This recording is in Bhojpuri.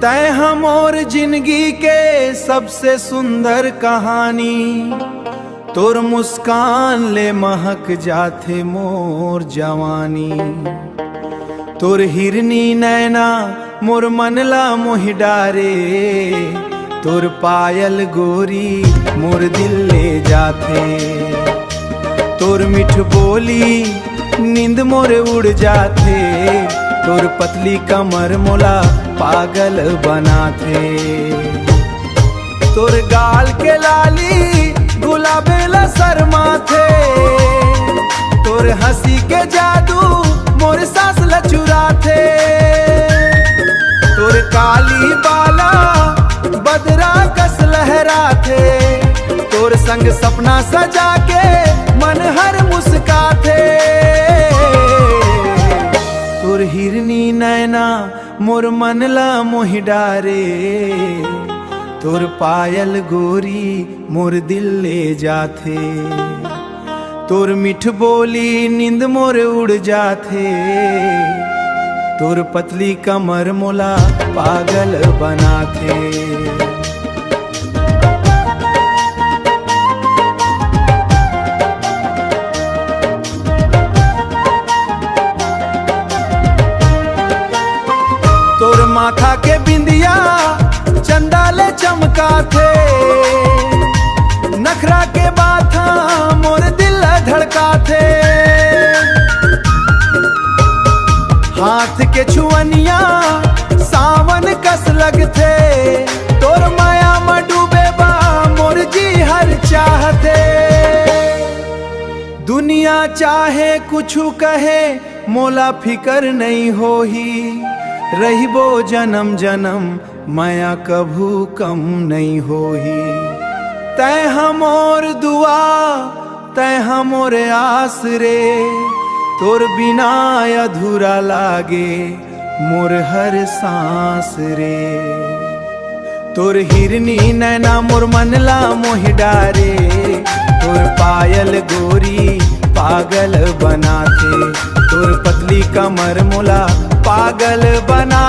तय हम और जिंदगी के सबसे सुंदर कहानी, तोर मुस्कान ले महक जाथे मोर जवानी। तोर हिरनी नैना मोर मनला मोहि डारे, तोर पायल गोरी मोर दिल ले जाथे। तोर मिठ बोली नींद मोरे उड़ जाथे, तोर पतली कमर मोला पागल बनाथे। तोर गाल के लाली गुलाबेला शर्मा थे, तोर हंसी के जादू मोर सांस लचुरा थे। तोर काली बाला बदरा कस लहरा थे, तोर संग सपना सजा के मन हर मुस्काथे। तोर हिरनी नैना मोर मनला मोहि डारे, तोर पायल गोरी मोर दिल ले जाथे। तोर मिठ बोली नींद मोर उड़ जाथे, तोर पतली कमर मोला पागल बनाथे। तोर माथा के बिंदिया चंदा ले चमका थे, नखरा के बाथा मोर दिल धड़का थे। हाथ के छुअनिया सावन कस लगथे, तोर माया में डूबे बा मोर जी हर चाहते। दुनिया चाहे कुछु कहे मोला फिकर नहीं होही, रहिबो जन्म जन्म माया कभू कम नहीं होही। तय हमोर दुआ तय हमोर आस रे, तोर बिना अधूरा लागे मोर हर सांस रे। तोर हिरनी नैना मोर मनला मोहि डारे, तोर पायल गोरी पागल बनाथे। तोर पतली कमर मोला पागल बना